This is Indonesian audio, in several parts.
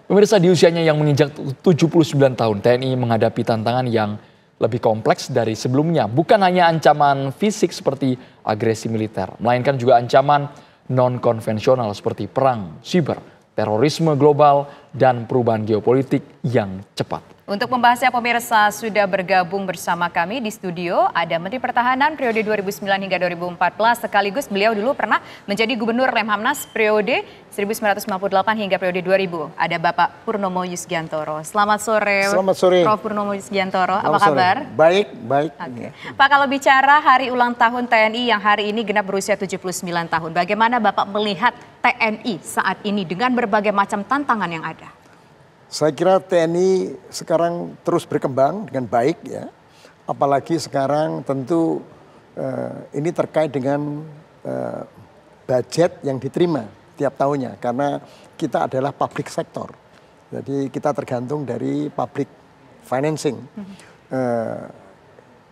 Pemirsa, di usianya yang menginjak 79 tahun, TNI menghadapi tantangan yang lebih kompleks dari sebelumnya. Bukan hanya ancaman fisik seperti agresi militer, melainkan juga ancaman non-konvensional seperti perang, siber, terorisme global, dan perubahan geopolitik yang cepat. Untuk membahasnya, pemirsa, sudah bergabung bersama kami di studio ada Menteri Pertahanan periode 2009 hingga 2014, sekaligus beliau dulu pernah menjadi Gubernur Lemhanas periode 1958 hingga periode 2000. Ada Bapak Purnomo Yusgiantoro. Selamat sore. Selamat sore. Prof. Purnomo Yusgiantoro, apa kabar? Baik, baik. Oke. Pak, kalau bicara hari ulang tahun TNI yang hari ini genap berusia 79 tahun, bagaimana Bapak melihat TNI saat ini dengan berbagai macam tantangan yang ada? Saya kira TNI sekarang terus berkembang dengan baik ya. Apalagi sekarang tentu ini terkait dengan budget yang diterima tiap tahunnya. Karena kita adalah public sector. Jadi kita tergantung dari public financing.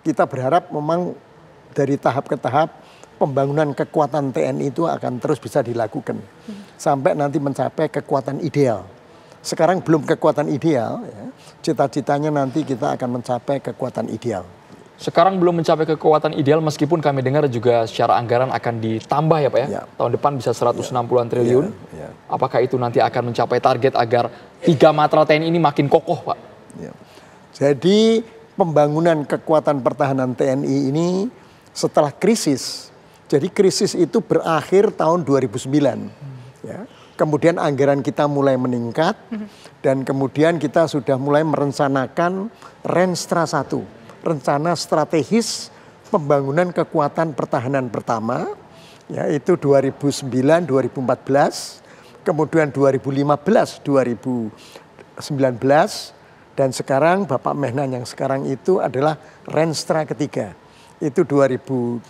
Kita berharap memang dari tahap ke tahap pembangunan kekuatan TNI itu akan terus bisa dilakukan. Sampai nanti mencapai kekuatan ideal. Sekarang belum kekuatan ideal, ya. Cita-citanya nanti kita akan mencapai kekuatan ideal. Sekarang belum mencapai kekuatan ideal meskipun kami dengar juga secara anggaran akan ditambah ya Pak ya. Tahun depan bisa 160-an triliun. Apakah itu nanti akan mencapai target agar 3 matra TNI ini makin kokoh Pak? Ya. Jadi pembangunan kekuatan pertahanan TNI ini setelah krisis. Jadi krisis itu berakhir tahun 2009. Ya. Kemudian anggaran kita mulai meningkat dan kemudian kita sudah mulai merencanakan Renstra 1, rencana strategis pembangunan kekuatan pertahanan pertama, yaitu 2009-2014, kemudian 2015-2019, dan sekarang Bapak Menhan yang sekarang itu adalah Renstra ketiga, itu 2019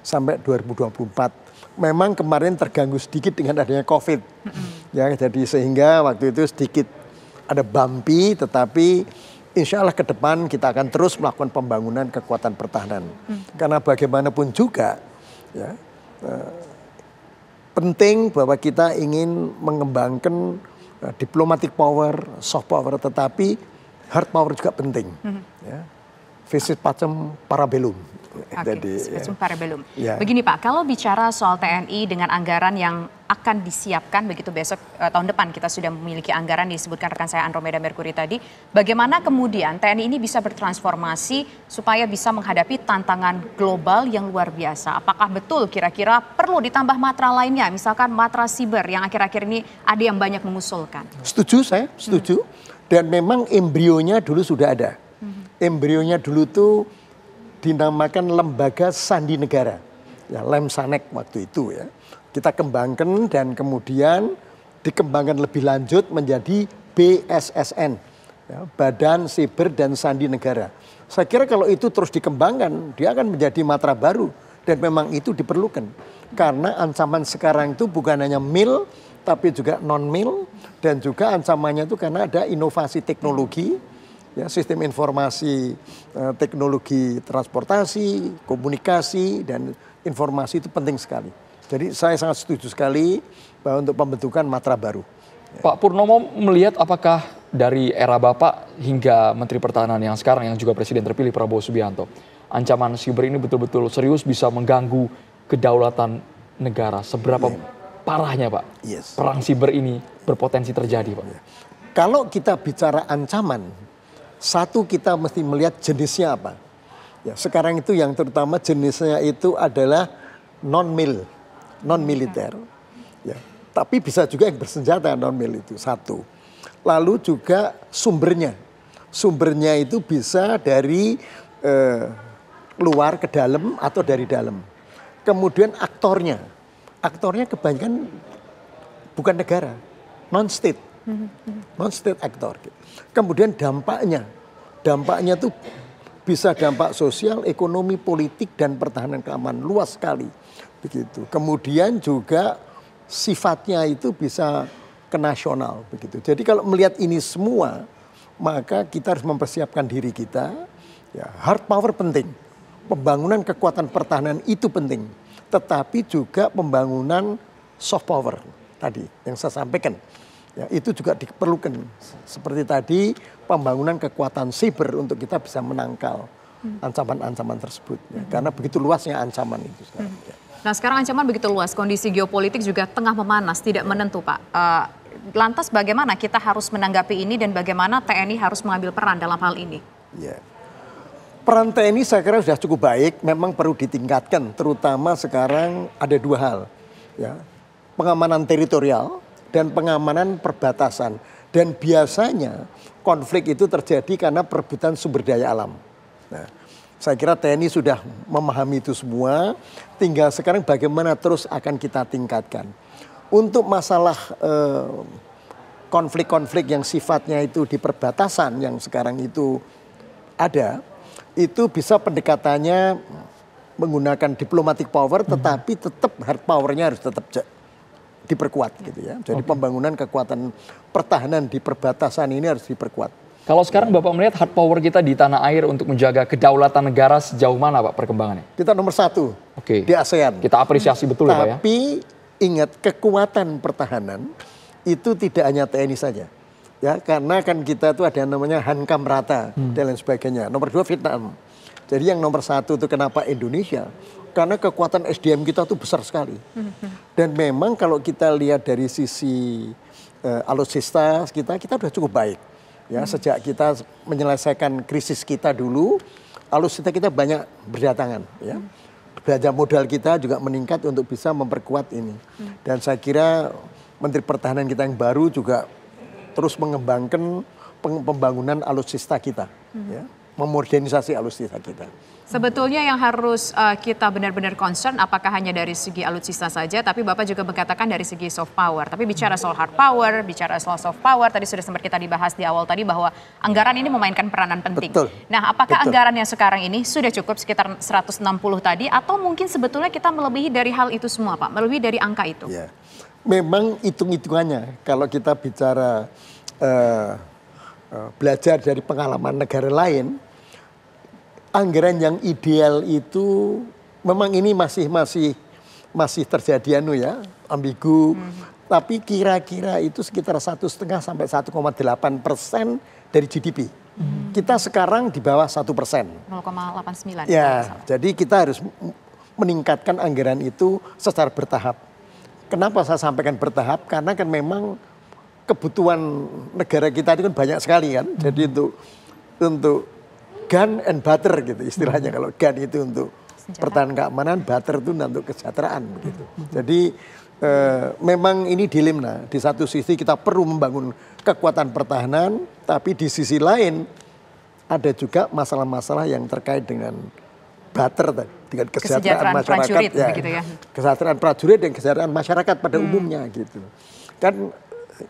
sampai 2024. Memang kemarin terganggu sedikit dengan adanya COVID, ya, jadi sehingga waktu itu sedikit ada bumpy, tetapi insya Allah ke depan kita akan terus melakukan pembangunan kekuatan pertahanan. Karena bagaimanapun juga, ya, penting bahwa kita ingin mengembangkan diplomatic power, soft power, tetapi hard power juga penting. Ya. Visit pacem parabellum. Parabellum. Ya. Begini Pak, kalau bicara soal TNI dengan anggaran yang akan disiapkan begitu besok tahun depan kita sudah memiliki anggaran disebutkan rekan saya Andromeda Mercury tadi, bagaimana kemudian TNI ini bisa bertransformasi supaya bisa menghadapi tantangan global yang luar biasa? Apakah betul kira-kira perlu ditambah matra lainnya, misalkan matra siber yang akhir-akhir ini ada yang banyak mengusulkan? Setuju, saya setuju. Dan memang embrionya dulu sudah ada. Embrionya dulu tuh dinamakan Lembaga Sandi Negara, ya, Lemsanek waktu itu ya. Kita kembangkan dan kemudian dikembangkan lebih lanjut menjadi BSSN, ya, Badan Siber dan Sandi Negara. Saya kira kalau itu terus dikembangkan, dia akan menjadi matra baru dan memang itu diperlukan. Karena ancaman sekarang itu bukan hanya mil, tapi juga non-mil dan juga ancamannya itu karena ada inovasi teknologi. Ya, sistem informasi, teknologi transportasi, komunikasi, dan informasi itu penting sekali. Jadi saya sangat setuju sekali bahwa untuk pembentukan matra baru. Pak Purnomo melihat apakah dari era Bapak hingga Menteri Pertahanan yang sekarang yang juga Presiden terpilih Prabowo Subianto, ancaman siber ini betul-betul serius bisa mengganggu kedaulatan negara? Seberapa parahnya Pak perang siber ini berpotensi terjadi Pak? Kalau kita bicara ancaman, satu, kita mesti melihat jenisnya apa. Ya, sekarang itu yang terutama jenisnya itu adalah non-militer. Ya, tapi bisa juga yang bersenjata non-mil itu, satu. Lalu juga sumbernya. Sumbernya itu bisa dari luar ke dalam atau dari dalam. Kemudian aktornya. Aktornya kebanyakan bukan negara, non-state. Non-state actor. Kemudian dampaknya tuh bisa dampak sosial, ekonomi, politik, dan pertahanan keamanan luas sekali. Begitu. Kemudian juga sifatnya itu bisa ke nasional. Begitu. Jadi kalau melihat ini semua, maka kita harus mempersiapkan diri kita. Ya, hard power penting. Pembangunan kekuatan pertahanan itu penting. Tetapi juga pembangunan soft power. tadi yang saya sampaikan. Ya, itu juga diperlukan. Seperti tadi pembangunan kekuatan siber untuk kita bisa menangkal ancaman-ancaman tersebut. Ya, karena begitu luasnya ancaman itu sekarang. Ya. Nah sekarang ancaman begitu luas, kondisi geopolitik juga tengah memanas, tidak menentu Pak. Lantas bagaimana kita harus menanggapi ini dan bagaimana TNI harus mengambil peran dalam hal ini? Ya. Peran TNI saya kira sudah cukup baik, memang perlu ditingkatkan. Terutama sekarang ada dua hal. Ya. Pengamanan teritorial dan pengamanan perbatasan. Dan biasanya konflik itu terjadi karena perebutan sumber daya alam. Nah, saya kira TNI sudah memahami itu semua, tinggal sekarang bagaimana terus akan kita tingkatkan. Untuk masalah konflik-konflik yang sifatnya itu di perbatasan yang sekarang itu ada, itu bisa pendekatannya menggunakan diplomatic power, tetapi tetap hard powernya harus tetap diperkuat gitu ya. Jadi pembangunan kekuatan pertahanan di perbatasan ini harus diperkuat. Kalau sekarang Bapak melihat hard power kita di tanah air untuk menjaga kedaulatan negara sejauh mana Pak perkembangannya? Kita nomor 1 di ASEAN. Kita apresiasi betul ya Pak ya. Tapi ingat kekuatan pertahanan itu tidak hanya TNI saja. Ya, karena kan kita itu ada yang namanya hankam rata dan lain sebagainya. Nomor 2 Vietnam. Jadi yang nomor 1 itu kenapa Indonesia? Karena kekuatan SDM kita tuh besar sekali. Dan memang kalau kita lihat dari sisi alutsista kita sudah cukup baik. Ya, sejak kita menyelesaikan krisis kita dulu, alutsista kita banyak berdatangan. Ya. Belanja modal kita juga meningkat untuk bisa memperkuat ini. Dan saya kira Menteri Pertahanan kita yang baru juga terus mengembangkan pembangunan alutsista kita. Ya. Memodernisasi alutsista kita. Sebetulnya yang harus kita benar-benar concern apakah hanya dari segi alutsista saja, tapi Bapak juga mengatakan dari segi soft power. Tapi bicara soal hard power, bicara soal soft power, tadi sudah sempat kita dibahas di awal tadi bahwa anggaran ini memainkan peranan penting. Betul. Nah, apakah anggaran yang sekarang ini sudah cukup sekitar 160 tadi, atau mungkin sebetulnya kita melebihi dari hal itu semua Pak, melebihi dari angka itu? Ya. Memang hitung-hitungannya kalau kita bicara belajar dari pengalaman negara lain, anggaran yang ideal itu memang ini masih terjadi ambigu, tapi kira-kira itu sekitar 1,5 sampai 1,8% dari GDP. Kita sekarang di bawah 1%. 0,89. Ya, jadi kita harus meningkatkan anggaran itu secara bertahap. Kenapa saya sampaikan bertahap? Karena kan memang kebutuhan negara kita itu kan banyak sekali kan. Jadi untuk gun and butter gitu istilahnya. Kalau gun itu untuk pertahanan keamanan, butter itu untuk kesejahteraan begitu. Jadi memang ini dilema. Di satu sisi kita perlu membangun kekuatan pertahanan, tapi di sisi lain ada juga masalah-masalah yang terkait dengan butter dengan kesejahteraan masyarakat, prajurit, ya, begitu ya. Kesejahteraan prajurit dan kesejahteraan masyarakat pada umumnya gitu. Kan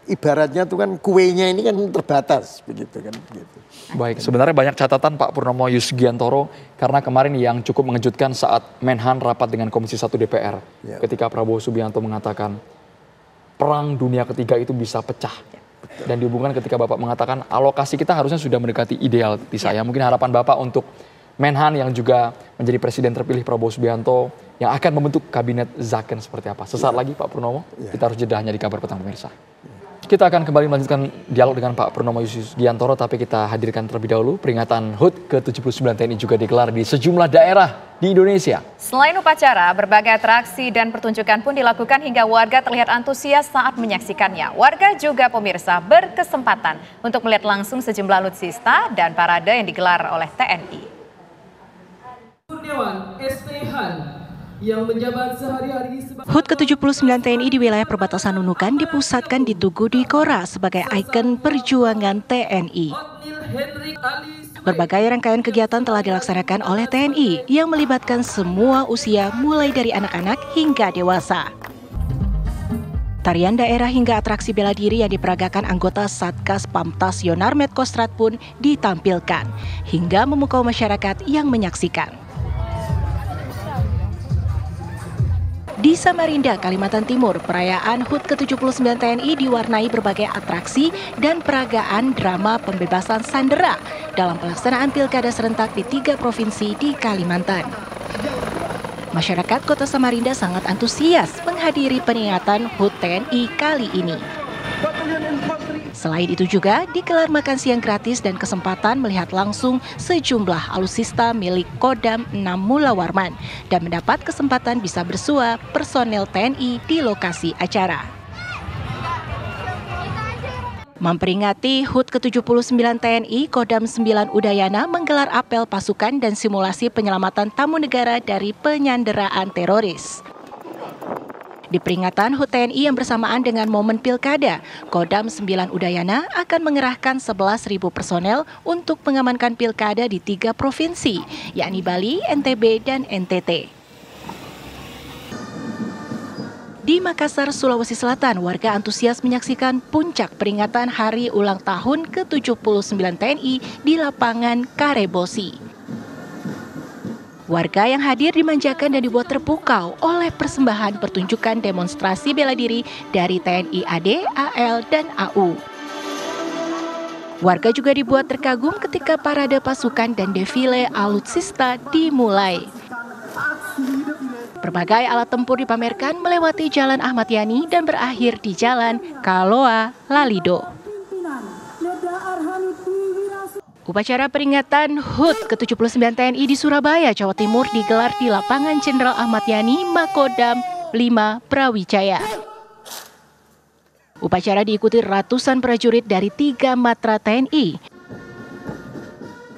ibaratnya tuh kan kuenya ini kan terbatas begitu kan gitu. Baik, sebenarnya banyak catatan Pak Purnomo Yusgiantoro karena kemarin yang cukup mengejutkan saat Menhan rapat dengan Komisi 1 DPR ketika Prabowo Subianto mengatakan perang dunia ketiga itu bisa pecah. Dan dihubungkan ketika Bapak mengatakan alokasi kita harusnya sudah mendekati ideal di saya. Mungkin harapan Bapak untuk Menhan yang juga menjadi presiden terpilih Prabowo Subianto yang akan membentuk kabinet Zaken seperti apa. Sesaat lagi Pak Purnomo, kita harus jeda hanya di Kabar Petang pemirsa. Kita akan kembali melanjutkan dialog dengan Pak Purnomo Yusgiantoro, tapi kita hadirkan terlebih dahulu peringatan HUT ke-79 TNI juga digelar di sejumlah daerah di Indonesia. Selain upacara, berbagai atraksi dan pertunjukan pun dilakukan hingga warga terlihat antusias saat menyaksikannya. Warga juga pemirsa berkesempatan untuk melihat langsung sejumlah alutsista dan parade yang digelar oleh TNI. Kurniawan ST yang menjabat sehari-hari HUT ke-79 TNI di wilayah perbatasan Nunukan dipusatkan di Tugu di Kora sebagai ikon perjuangan TNI. Berbagai rangkaian kegiatan telah dilaksanakan oleh TNI yang melibatkan semua usia mulai dari anak-anak hingga dewasa. Tarian daerah hingga atraksi bela diri yang diperagakan anggota Satgas Pamtas Yonarmet Kostrad pun ditampilkan hingga memukau masyarakat yang menyaksikan. Di Samarinda, Kalimantan Timur, perayaan HUT ke-79 TNI diwarnai berbagai atraksi dan peragaan drama pembebasan sandera dalam pelaksanaan pilkada serentak di 3 provinsi di Kalimantan. Masyarakat Kota Samarinda sangat antusias menghadiri peringatan HUT TNI kali ini. Selain itu juga digelar makan siang gratis dan kesempatan melihat langsung sejumlah alutsista milik Kodam 6 Mula Warman dan mendapat kesempatan bisa bersua personel TNI di lokasi acara. Memperingati HUT ke-79 TNI, Kodam 9 Udayana menggelar apel pasukan dan simulasi penyelamatan tamu negara dari penyanderaan teroris. Di peringatan HUT TNI yang bersamaan dengan momen Pilkada, Kodam 9 Udayana akan mengerahkan 11.000 personel untuk mengamankan Pilkada di 3 provinsi, yakni Bali, NTB, dan NTT. Di Makassar, Sulawesi Selatan, warga antusias menyaksikan puncak peringatan hari ulang tahun ke-79 TNI di lapangan Karebosi. Warga yang hadir dimanjakan dan dibuat terpukau oleh persembahan pertunjukan demonstrasi bela diri dari TNI AD, AL, dan AU. Warga juga dibuat terkagum ketika parade pasukan dan defile alutsista dimulai. Berbagai alat tempur dipamerkan melewati Jalan Ahmad Yani dan berakhir di Jalan Kaloa Lalido. Upacara peringatan HUT ke-79 TNI di Surabaya, Jawa Timur digelar di Lapangan Jenderal Ahmad Yani, Makodam 5 Brawijaya. Upacara diikuti ratusan prajurit dari 3 matra TNI.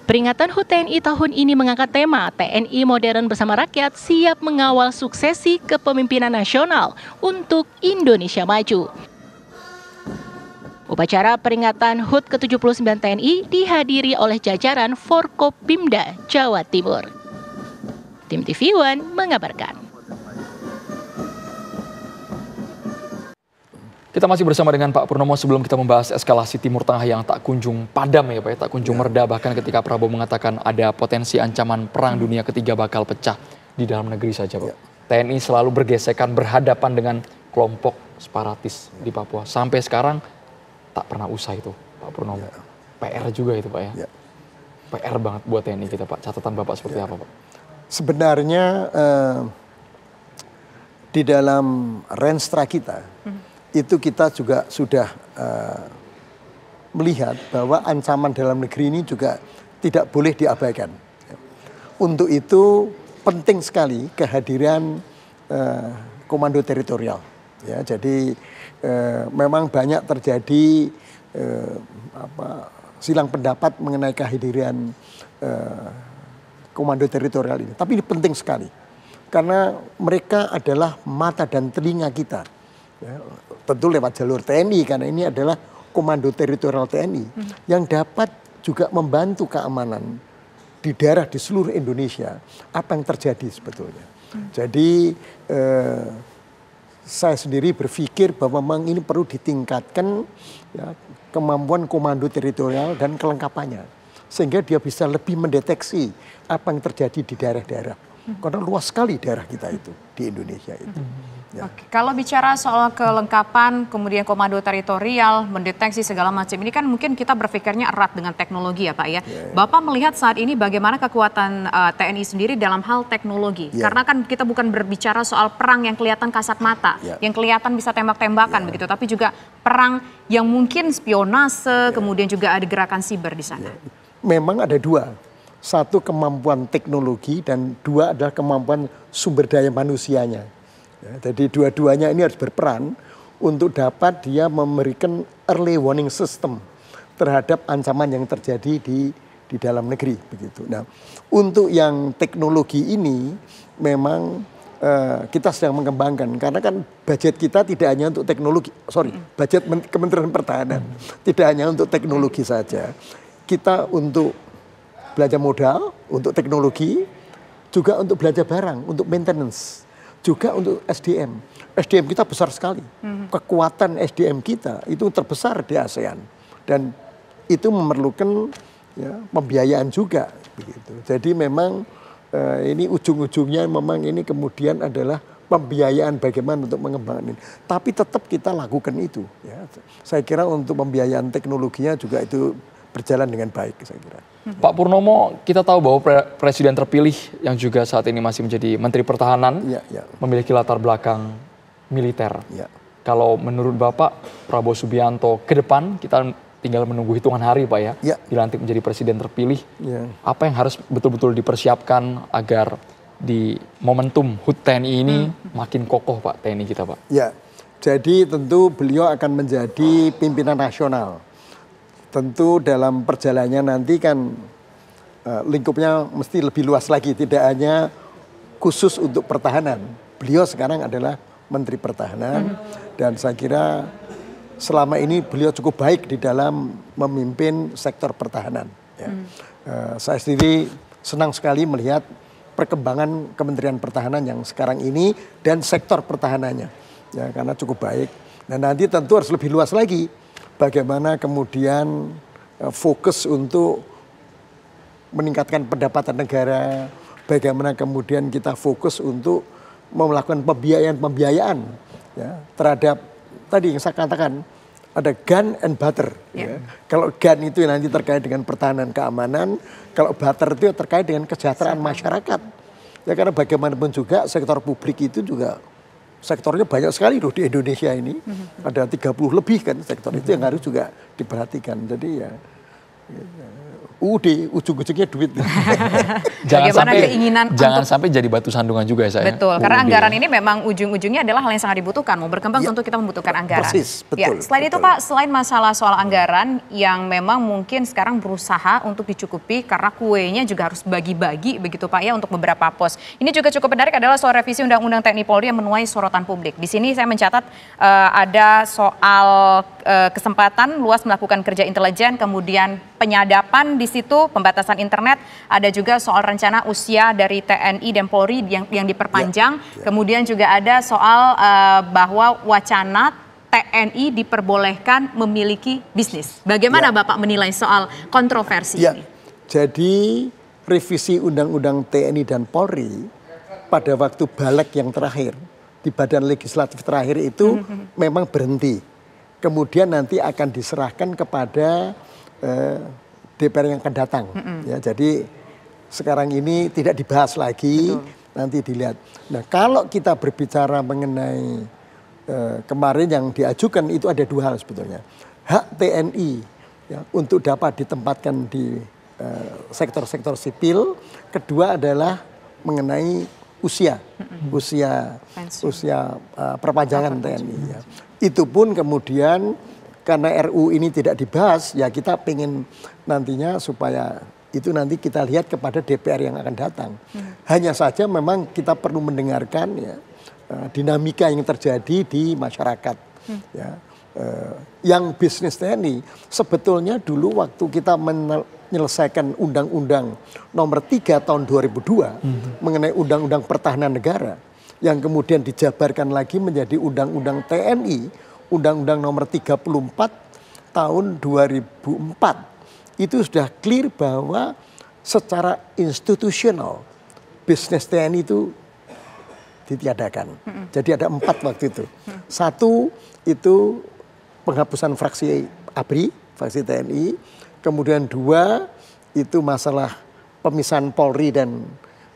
Peringatan HUT TNI tahun ini mengangkat tema TNI modern bersama rakyat siap mengawal suksesi kepemimpinan nasional untuk Indonesia maju. Upacara peringatan HUT ke-79 TNI dihadiri oleh jajaran Forkopimda Jawa Timur. Tim TV One mengabarkan. Kita masih bersama dengan Pak Purnomo sebelum kita membahas eskalasi Timur Tengah yang tak kunjung padam ya Pak, tak kunjung mereda, bahkan ketika Prabowo mengatakan ada potensi ancaman perang dunia ketiga bakal pecah di dalam negeri saja Pak. TNI selalu bergesekan berhadapan dengan kelompok separatis di Papua. Sampai sekarang tak pernah usai itu Pak Purnomo. PR juga itu Pak ya. PR banget buat TNI kita Pak. Catatan Bapak seperti apa Pak? Sebenarnya di dalam renstra kita itu kita juga sudah melihat bahwa ancaman dalam negeri ini juga tidak boleh diabaikan. Untuk itu penting sekali kehadiran komando teritorial. Ya, jadi memang banyak terjadi silang pendapat mengenai kehadiran komando teritorial ini. Tapi ini penting sekali karena mereka adalah mata dan telinga kita. Ya, tentu lewat jalur TNI karena ini adalah komando teritorial TNI yang dapat juga membantu keamanan di daerah di seluruh Indonesia apa yang terjadi sebetulnya. Jadi saya sendiri berpikir bahwa memang ini perlu ditingkatkan ya, kemampuan komando teritorial dan kelengkapannya. Sehingga dia bisa lebih mendeteksi apa yang terjadi di daerah-daerah. Karena luas sekali daerah kita itu di Indonesia itu. Ya. Oke. Kalau bicara soal kelengkapan, kemudian komando teritorial, mendeteksi segala macam, ini kan mungkin kita berpikirnya erat dengan teknologi ya Pak ya. Bapak melihat saat ini bagaimana kekuatan TNI sendiri dalam hal teknologi? Karena kan kita bukan berbicara soal perang yang kelihatan kasat mata, yang kelihatan bisa tembak-tembakan begitu, tapi juga perang yang mungkin spionase, kemudian juga ada gerakan siber di sana. Memang ada dua. Satu kemampuan teknologi dan dua adalah kemampuan sumber daya manusianya. Ya, jadi dua-duanya ini harus berperan untuk dapat dia memberikan early warning system terhadap ancaman yang terjadi di dalam negeri begitu. Nah, untuk yang teknologi ini memang kita sedang mengembangkan karena kan budget kita tidak hanya untuk teknologi, budget Kementerian Pertahanan tidak hanya untuk teknologi saja. Kita untuk belanja modal, untuk teknologi, juga untuk belanja barang, untuk maintenance, juga untuk SDM. SDM kita besar sekali. Kekuatan SDM kita itu terbesar di ASEAN. Dan itu memerlukan ya, pembiayaan juga. Begitu. Jadi memang ini ujung-ujungnya memang ini kemudian adalah pembiayaan bagaimana untuk mengembangkan ini. Tapi tetap kita lakukan itu. Ya. Saya kira untuk pembiayaan teknologinya juga itu berjalan dengan baik saya kira. Pak Purnomo, kita tahu bahwa presiden terpilih yang juga saat ini masih menjadi Menteri Pertahanan memiliki latar belakang militer. Kalau menurut Bapak Prabowo Subianto ke depan, kita tinggal menunggu hitungan hari Pak ya, dilantik menjadi presiden terpilih. Apa yang harus betul-betul dipersiapkan agar di momentum HUT TNI ini makin kokoh Pak TNI kita Pak? Ya, jadi tentu beliau akan menjadi pimpinan nasional. Tentu dalam perjalanannya nanti kan lingkupnya mesti lebih luas lagi, tidak hanya khusus untuk pertahanan. Beliau sekarang adalah Menteri Pertahanan dan saya kira selama ini beliau cukup baik di dalam memimpin sektor pertahanan. Ya. Saya sendiri senang sekali melihat perkembangan Kementerian Pertahanan yang sekarang ini dan sektor pertahanannya, ya, karena cukup baik. Dan nanti tentu harus lebih luas lagi. Bagaimana kemudian fokus untuk meningkatkan pendapatan negara, bagaimana kemudian kita fokus untuk melakukan pembiayaan ya, terhadap tadi yang saya katakan ada gun and butter. Ya. Kalau gun itu nanti terkait dengan pertahanan keamanan, kalau butter itu terkait dengan kesejahteraan masyarakat. Ya karena bagaimanapun juga sektor publik itu juga sektornya banyak sekali loh di Indonesia ini. Ada 30 lebih kan sektor itu yang harus juga diperhatikan. Jadi ya ujung-ujungnya duit. Jangan sampai jadi batu sandungan juga ya saya. Betul, karena anggaran ini memang ujung-ujungnya adalah hal yang sangat dibutuhkan. Mau berkembang tentu kita membutuhkan anggaran. Persis, betul. Ya, selain itu Pak, selain masalah soal anggaran yang memang mungkin sekarang berusaha untuk dicukupi karena kuenya juga harus bagi-bagi begitu Pak ya untuk beberapa pos. Ini juga cukup menarik adalah soal revisi Undang-Undang TNI Polri yang menuai sorotan publik. Di sini saya mencatat ada soal kesempatan luas melakukan kerja intelijen, kemudian penyadapan di situ, pembatasan internet, ada juga soal rencana usia dari TNI dan Polri yang diperpanjang, kemudian juga ada soal bahwa wacana TNI diperbolehkan memiliki bisnis. Bagaimana Bapak menilai soal kontroversi ini? Jadi revisi Undang-Undang TNI dan Polri pada waktu balik yang terakhir, di badan legislatif terakhir itu memang berhenti. Kemudian nanti akan diserahkan kepada DPR yang akan datang. Ya, jadi sekarang ini tidak dibahas lagi, nanti dilihat. Nah kalau kita berbicara mengenai kemarin yang diajukan itu ada dua hal sebetulnya. Hak TNI ya, untuk dapat ditempatkan di sektor-sektor sipil. Kedua adalah mengenai usia perpanjangan TNI. Ya. Itu pun kemudian karena RU ini tidak dibahas, ya kita pengen nantinya supaya itu nanti kita lihat kepada DPR yang akan datang. Hanya saja memang kita perlu mendengarkan ya dinamika yang terjadi di masyarakat. Ya, yang bisnis TNI sebetulnya dulu waktu kita menyelesaikan Undang-Undang Nomor 3 Tahun 2002 mengenai Undang-Undang Pertahanan Negara yang kemudian dijabarkan lagi menjadi Undang-Undang TNI. Undang-Undang Nomor 34 Tahun 2004 itu sudah clear bahwa secara institusional bisnis TNI itu ditiadakan. Jadi ada 4 waktu itu. 1 itu penghapusan fraksi ABRI, fraksi TNI. Kemudian 2 itu masalah pemisahan Polri dan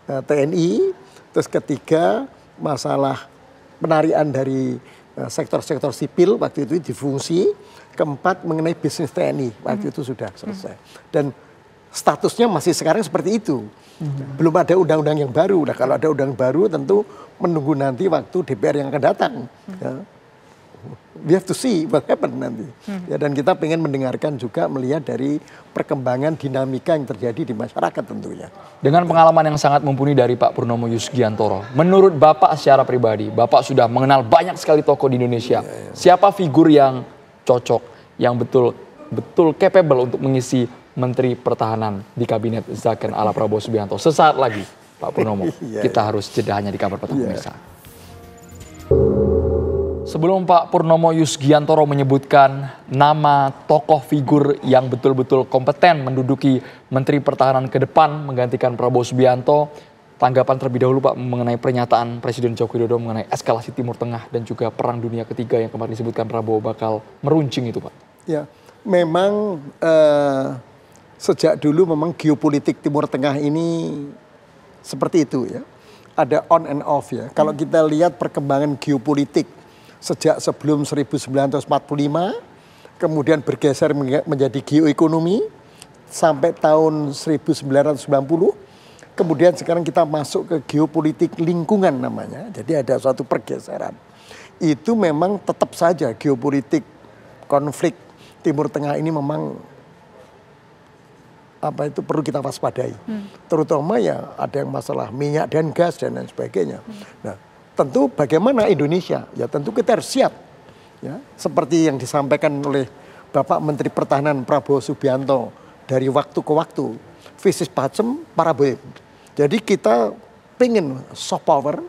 TNI. Terus ketiga masalah penarian dari sektor-sektor sipil waktu itu difungsi. Keempat mengenai bisnis TNI waktu itu sudah selesai. Dan statusnya masih sekarang seperti itu. Belum ada undang-undang yang baru. Nah kalau ada undang baru tentu menunggu nanti waktu DPR yang akan datang. Ya. We have to see what happen nanti. Ya, dan kita pengen mendengarkan juga melihat dari perkembangan dinamika yang terjadi di masyarakat tentunya. Dengan pengalaman yang sangat mumpuni dari Pak Purnomo Yusgiantoro, menurut Bapak secara pribadi, Bapak sudah mengenal banyak sekali tokoh di Indonesia. Siapa figur yang cocok, yang betul capable untuk mengisi Menteri Pertahanan di Kabinet Zakon ala Prabowo Subianto? Sesaat lagi Pak Purnomo, kita harus jeda hanya di Kabar Petang Pemirsa. Sebelum Pak Purnomo Yusgiantoro menyebutkan nama tokoh figur yang betul-betul kompeten menduduki Menteri Pertahanan ke depan menggantikan Prabowo Subianto, tanggapan terlebih dahulu Pak mengenai pernyataan Presiden Joko Widodo mengenai eskalasi Timur Tengah dan juga Perang Dunia Ketiga yang kemarin disebutkan Prabowo bakal meruncing itu Pak. Ya, memang sejak dulu memang geopolitik Timur Tengah ini seperti itu ya. Ada on and off ya. Kalau kita lihat perkembangan geopolitik sejak sebelum 1945, kemudian bergeser menjadi geoekonomi sampai tahun 1990, kemudian sekarang kita masuk ke geopolitik lingkungan namanya. Jadi ada suatu pergeseran. Itu memang tetap saja geopolitik konflik Timur Tengah ini memang itu perlu kita waspadai. Terutama ya ada yang masalah minyak dan gas dan lain sebagainya. Nah, tentu bagaimana Indonesia? Ya tentu kita harus siap. Ya, seperti yang disampaikan oleh Bapak Menteri Pertahanan Prabowo Subianto dari waktu ke waktu, vis pacem para boy. Jadi kita pengen soft power,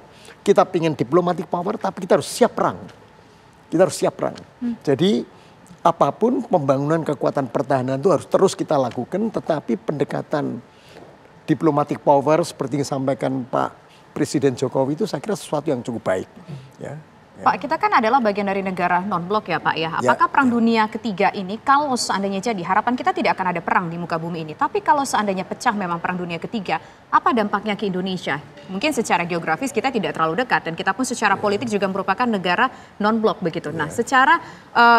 kita pengen diplomatic power, tapi kita harus siap perang. Kita harus siap perang. Jadi apapun pembangunan kekuatan pertahanan itu harus terus kita lakukan, tetapi pendekatan diplomatic power seperti yang disampaikan Pak Presiden Jokowi itu saya kira sesuatu yang cukup baik. Ya. Pak, kita kan adalah bagian dari negara non-blok ya Pak ya. Apakah perang dunia ketiga ini kalau seandainya jadi, harapan kita tidak akan ada perang di muka bumi ini. Tapi kalau seandainya pecah memang perang dunia ketiga, apa dampaknya ke Indonesia? Mungkin secara geografis kita tidak terlalu dekat dan kita pun secara politik juga merupakan negara non-blok begitu. Nah, secara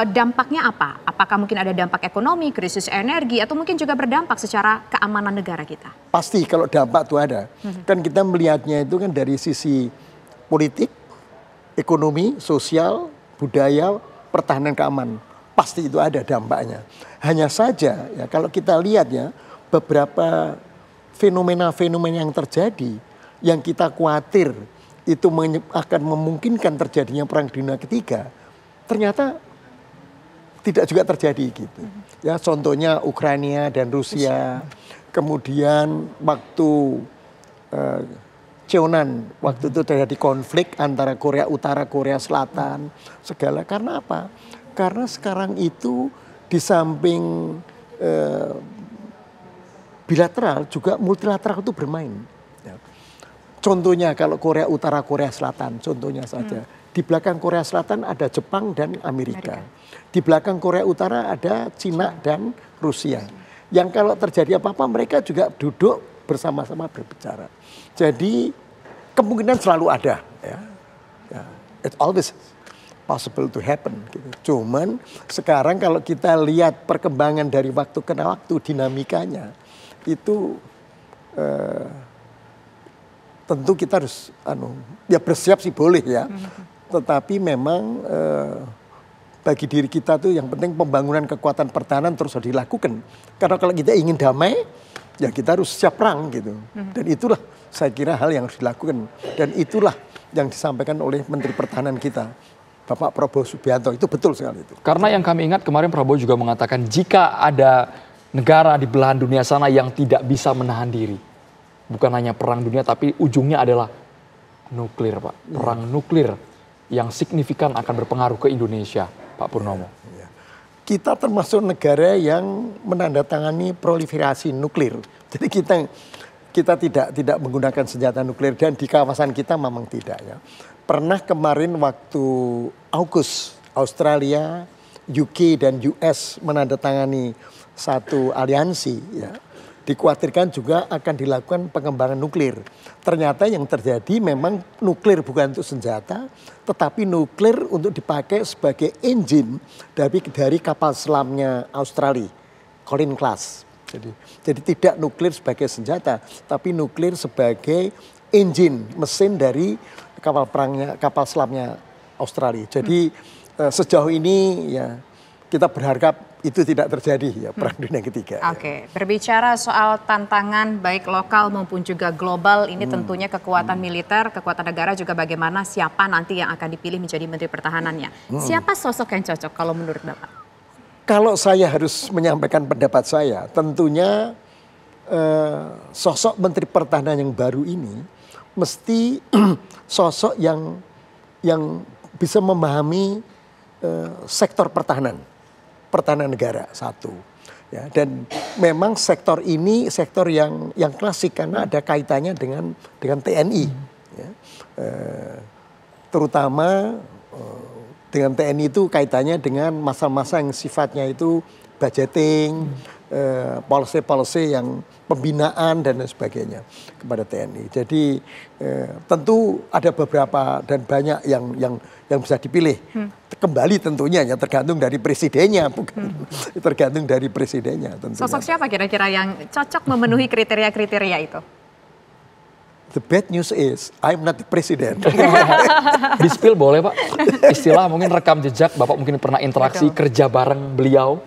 dampaknya apa? Apakah mungkin ada dampak ekonomi, krisis energi, atau mungkin juga berdampak secara keamanan negara kita? Pasti kalau dampak itu ada. Kan kita melihatnya itu kan dari sisi politik, ekonomi, sosial, budaya, pertahanan, keamanan. Pasti itu ada dampaknya. Hanya saja ya kalau kita lihat ya beberapa fenomena-fenomena yang terjadi yang kita khawatir itu akan memungkinkan terjadinya perang dunia ketiga, ternyata tidak juga terjadi gitu. Ya contohnya Ukraina dan Rusia, kemudian waktu Cheonan, waktu itu terjadi konflik antara Korea Utara, Korea Selatan, segala. Karena apa? Karena sekarang itu di samping bilateral juga multilateral itu bermain. Ya. Contohnya kalau Korea Utara, Korea Selatan, contohnya saja. Di belakang Korea Selatan ada Jepang dan Amerika. Di belakang Korea Utara ada Cina dan Rusia. Yang kalau terjadi apa-apa mereka juga duduk bersama-sama berbicara. Jadi kemungkinan selalu ada. Ya. It's always possible to happen. Gitu. Cuman sekarang kalau kita lihat perkembangan dari waktu ke waktu dinamikanya itu tentu kita harus ya bersiap sih boleh ya. Tetapi memang bagi diri kita tuh yang penting pembangunan kekuatan pertahanan terus harus dilakukan. Karena kalau kita ingin damai ya kita harus siap perang gitu. Dan itulah saya kira hal yang harus dilakukan. Dan itulah yang disampaikan oleh Menteri Pertahanan kita, Bapak Prabowo Subianto. Itu betul sekali itu. Karena yang kami ingat kemarin Prabowo juga mengatakan jika ada negara di belahan dunia sana yang tidak bisa menahan diri. Bukan hanya perang dunia tapi ujungnya adalah nuklir Pak. Perang nuklir yang signifikan akan berpengaruh ke Indonesia Pak Purnomo. Kita termasuk negara yang menandatangani proliferasi nuklir. Jadi kita tidak menggunakan senjata nuklir dan di kawasan kita memang tidak ya. Pernah kemarin waktu Australia, UK dan US menandatangani satu aliansi ya. Dikhawatirkan juga akan dilakukan pengembangan nuklir. Ternyata yang terjadi memang nuklir bukan untuk senjata, tetapi nuklir untuk dipakai sebagai engine dari kapal selamnya Australia, Collins Class. Jadi tidak nuklir sebagai senjata, tapi nuklir sebagai engine, mesin dari kapal selamnya Australia. Jadi sejauh ini ya kita berharap itu tidak terjadi ya perang dunia ketiga. Oke, berbicara soal tantangan baik lokal maupun juga global, ini tentunya kekuatan militer, kekuatan negara juga bagaimana siapa nanti yang akan dipilih menjadi Menteri Pertahanannya. Siapa sosok yang cocok kalau menurut Bapak? Kalau saya harus menyampaikan pendapat saya, tentunya sosok Menteri Pertahanan yang baru ini mesti sosok yang bisa memahami sektor pertahanan negara satu ya, dan memang sektor ini sektor yang klasik karena ada kaitannya dengan TNI ya. Terutama dengan TNI itu kaitannya dengan masa-masa yang sifatnya itu budgeting, policy-policy yang pembinaan dan lain sebagainya kepada TNI. Jadi tentu ada beberapa dan banyak yang bisa dipilih. Kembali tentunya ya tergantung dari presidennya, bukan tergantung dari presidennya. Tentunya. Sosok siapa kira-kira yang cocok memenuhi kriteria-kriteria itu? The bad news is I'm not the president. Di-spill boleh Pak? Istilah mungkin rekam jejak, Bapak mungkin pernah interaksi kerja bareng beliau.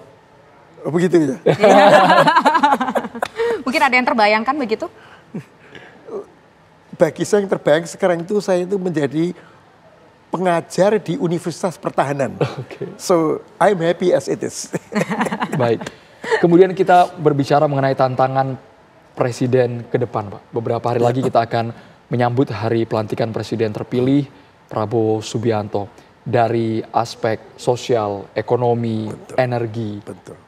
Oh, begitu ya? Mungkin ada yang terbayangkan begitu? Bagi saya yang terbayang sekarang itu saya itu menjadi pengajar di Universitas Pertahanan. Okay. So I'm happy as it is. Baik. Kemudian kita berbicara mengenai tantangan presiden ke depan, Pak. Beberapa hari lagi kita akan menyambut hari pelantikan presiden terpilih Prabowo Subianto. Dari aspek sosial, ekonomi, energi,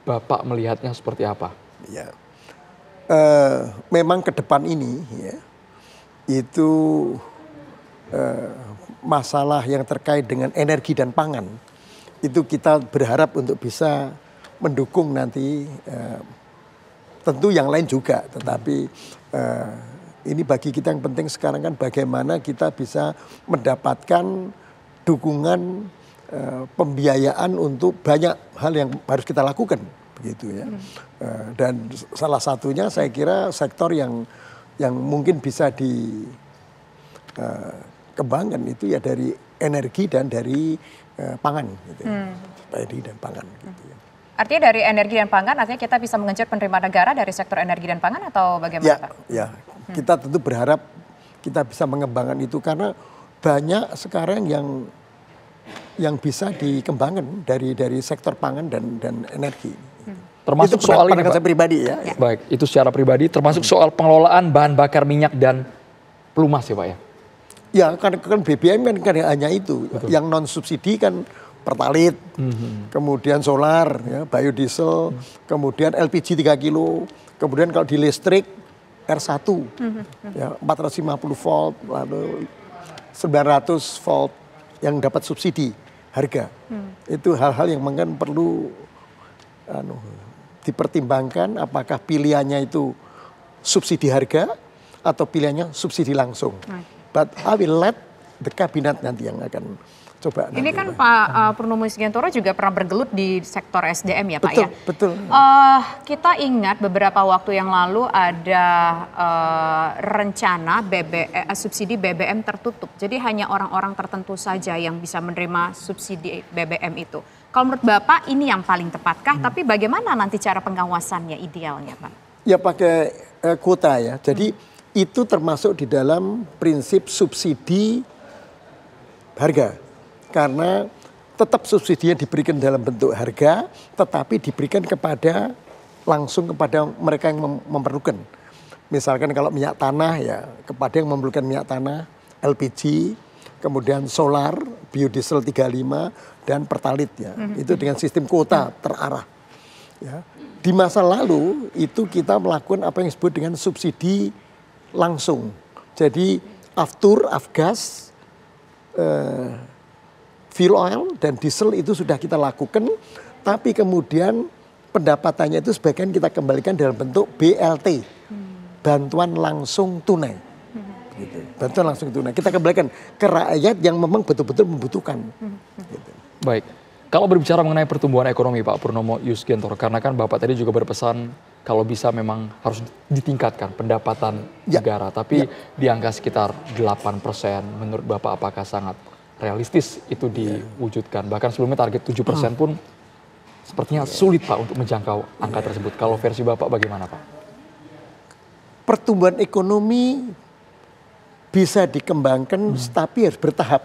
Bapak melihatnya seperti apa? Ya, memang ke depan ini ya, itu masalah yang terkait dengan energi dan pangan, itu kita berharap untuk bisa mendukung nanti, tentu yang lain juga, tetapi ini bagi kita yang penting sekarang kan bagaimana kita bisa mendapatkan dukungan pembiayaan untuk banyak hal yang harus kita lakukan begitu ya. Dan salah satunya saya kira sektor yang mungkin bisa dikembangkan itu ya dari energi dan dari pangan gitu. Energi dan pangan gitu ya. Artinya dari energi dan pangan artinya kita bisa mengejar penerimaan negara dari sektor energi dan pangan atau bagaimana Pak? Ya, kita tentu berharap kita bisa mengembangkan itu karena banyak sekarang yang bisa dikembangkan dari sektor pangan dan energi. Termasuk itu soal ini, Pak. saya pribadi ya. Baik, itu secara pribadi. Termasuk soal pengelolaan bahan bakar minyak dan pelumas ya Pak ya? Ya kan BBM kan hanya itu. Betul. Yang non subsidi kan Pertalite, kemudian solar, ya, biodiesel, kemudian LPG 3 kilo, kemudian kalau di listrik R1, ya, 450 volt, lalu 900 volt yang dapat subsidi harga. Itu hal-hal yang mungkin perlu dipertimbangkan apakah pilihannya itu subsidi harga atau pilihannya subsidi langsung. But I will let the cabinet nanti yang akan coba. Ini kan Pak Purnomo Sugiantoro juga pernah bergelut di sektor SDM ya Pak ya? Betul. Kita ingat beberapa waktu yang lalu ada rencana subsidi BBM tertutup. Jadi hanya orang-orang tertentu saja yang bisa menerima subsidi BBM itu. Kalau menurut Bapak ini yang paling tepatkah? Tapi bagaimana nanti cara pengawasannya idealnya Pak? Ya pakai kuota ya. Jadi itu termasuk di dalam prinsip subsidi harga. Karena tetap subsidinya diberikan dalam bentuk harga, tetapi diberikan langsung kepada mereka yang memerlukan. Misalkan kalau minyak tanah ya kepada yang memerlukan minyak tanah, LPG, kemudian solar, biodiesel 35 dan Pertalite ya. Itu dengan sistem kuota terarah. Ya. Di masa lalu itu kita melakukan apa yang disebut dengan subsidi langsung. Jadi Aftur, Afgas, fuel oil dan diesel itu sudah kita lakukan, tapi kemudian pendapatannya itu sebagian kita kembalikan dalam bentuk BLT, bantuan langsung tunai. Gitu. Bantuan langsung tunai. Kita kembalikan ke rakyat yang memang betul-betul membutuhkan. Gitu. Baik, kalau berbicara mengenai pertumbuhan ekonomi Pak Purnomo Sugiantoro, karena kan Bapak tadi juga berpesan kalau bisa memang harus ditingkatkan pendapatan negara, tapi di angka sekitar 8%, menurut Bapak apakah sangat realistis itu diwujudkan? Bahkan sebelumnya target 7% pun sepertinya sulit Pak untuk menjangkau angka tersebut. Kalau versi Bapak bagaimana Pak? Pertumbuhan ekonomi bisa dikembangkan tapi harus bertahap.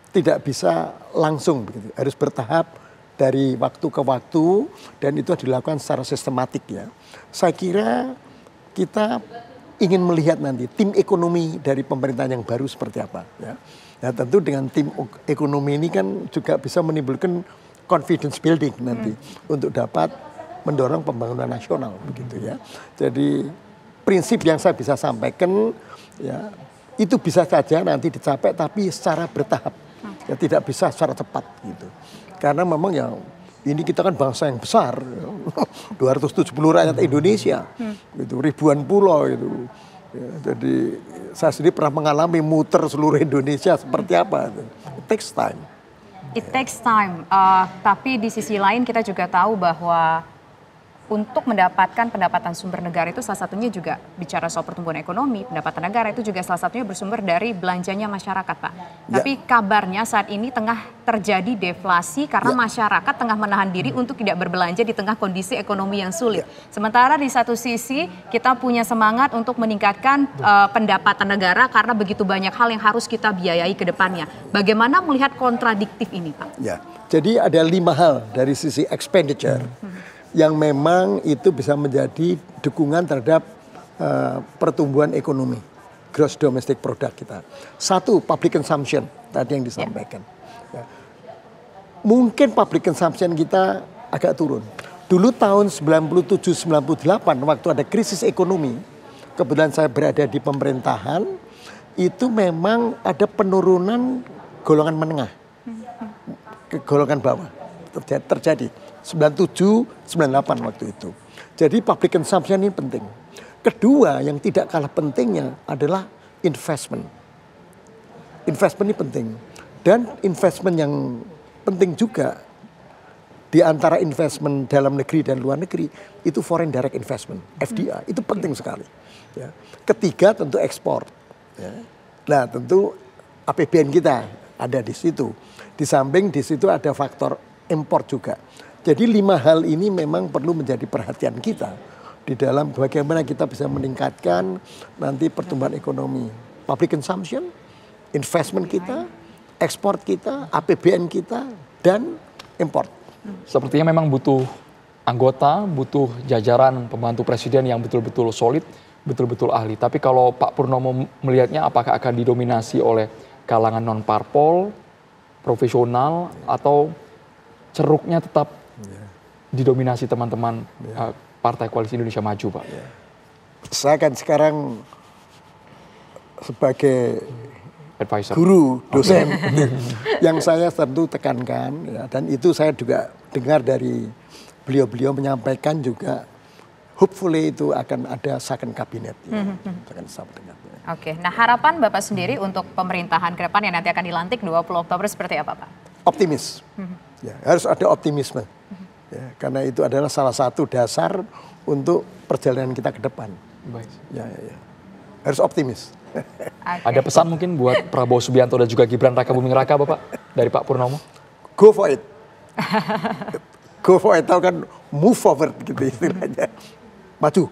Tidak bisa langsung begitu. Harus bertahap dari waktu ke waktu dan itu dilakukan secara sistematik ya. Saya kira kita ingin melihat nanti tim ekonomi dari pemerintahan yang baru seperti apa ya. Nah tentu dengan tim ekonomi ini kan juga bisa menimbulkan confidence building nanti untuk dapat mendorong pembangunan nasional begitu ya. Jadi prinsip yang saya bisa sampaikan ya itu bisa saja nanti dicapai tapi secara bertahap ya tidak bisa secara cepat gitu. Karena memang ya Ini kita kan bangsa yang besar, 270 rakyat Indonesia, gitu, ribuan pulau itu. Ya, jadi saya sendiri pernah mengalami muter seluruh Indonesia seperti apa. It takes time. It takes time, tapi di sisi lain kita juga tahu bahwa untuk mendapatkan pendapatan sumber negara itu salah satunya juga bicara soal pertumbuhan ekonomi, pendapatan negara itu juga salah satunya bersumber dari belanjanya masyarakat, Pak. Tapi kabarnya saat ini tengah terjadi deflasi karena masyarakat tengah menahan diri untuk tidak berbelanja di tengah kondisi ekonomi yang sulit. Sementara di satu sisi kita punya semangat untuk meningkatkan pendapatan negara karena begitu banyak hal yang harus kita biayai ke depannya. Bagaimana melihat kontradiktif ini, Pak? Ya, jadi ada 5 hal dari sisi expenditure. Yang memang itu bisa menjadi dukungan terhadap pertumbuhan ekonomi, gross domestic product kita. 1, public consumption, tadi yang disampaikan. Ya. Mungkin public consumption kita agak turun. Dulu tahun 97-98 waktu ada krisis ekonomi, kebetulan saya berada di pemerintahan, itu memang ada penurunan golongan menengah ke golongan bawah terjadi. 97-98 waktu itu. Jadi public consumption ini penting. Kedua yang tidak kalah pentingnya adalah investment. Investment ini penting. Dan investment yang penting juga di antara investment dalam negeri dan luar negeri itu foreign direct investment, FDI. Itu penting sekali. Ya. Ketiga tentu ekspor. Ya. Nah tentu APBN kita ada di situ. Di samping di situ ada faktor import juga. Jadi 5 hal ini memang perlu menjadi perhatian kita di dalam bagaimana kita bisa meningkatkan nanti pertumbuhan ekonomi. Public consumption, investment kita, ekspor kita, APBN kita, dan import. Sepertinya memang butuh anggota, butuh jajaran pembantu presiden yang betul-betul solid, betul-betul ahli. Tapi kalau Pak Purnomo melihatnya apakah akan didominasi oleh kalangan non-parpol, profesional, atau ceruknya tetap didominasi teman-teman Partai Koalisi Indonesia Maju, Pak? Saya kan sekarang sebagai advisor, guru, dosen, yang saya tentu tekankan, ya, dan itu saya juga dengar dari beliau-beliau menyampaikan juga, hopefully itu akan ada second cabinet. Ya, Oke, nah harapan Bapak sendiri untuk pemerintahan ke depan yang nanti akan dilantik 20 Oktober seperti apa, Pak? Optimis, ya, harus ada optimisme. Ya, karena itu adalah salah satu dasar untuk perjalanan kita ke depan. Baik. Ya. Harus optimis. Okay. Ada pesan mungkin buat Prabowo Subianto dan juga Gibran Raka Buming Raka, Bapak, dari Pak Purnomo? Go for it. Go for it, tahu kan, move forward gitu istilahnya. Maju.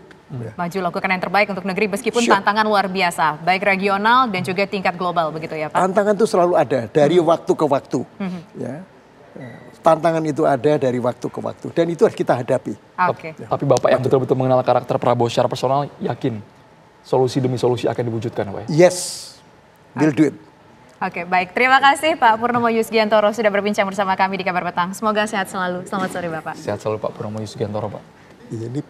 Maju, lakukan yang terbaik untuk negeri meskipun tantangan luar biasa, baik regional dan juga tingkat global, begitu ya Pak? Tantangan itu selalu ada dari waktu ke waktu. Ya. Tantangan itu ada dari waktu ke waktu dan itu harus kita hadapi. Okay. Tapi Bapak yang betul-betul mengenal karakter Prabowo secara personal, yakin solusi demi solusi akan diwujudkan, Pak? Yes, we'll do it. Oke, baik. Terima kasih Pak Purnomo Yusgiantoro sudah berbincang bersama kami di Kabar Petang. Semoga sehat selalu. Selamat sore Bapak. Sehat selalu Pak Purnomo Yusgiantoro, Pak. Ini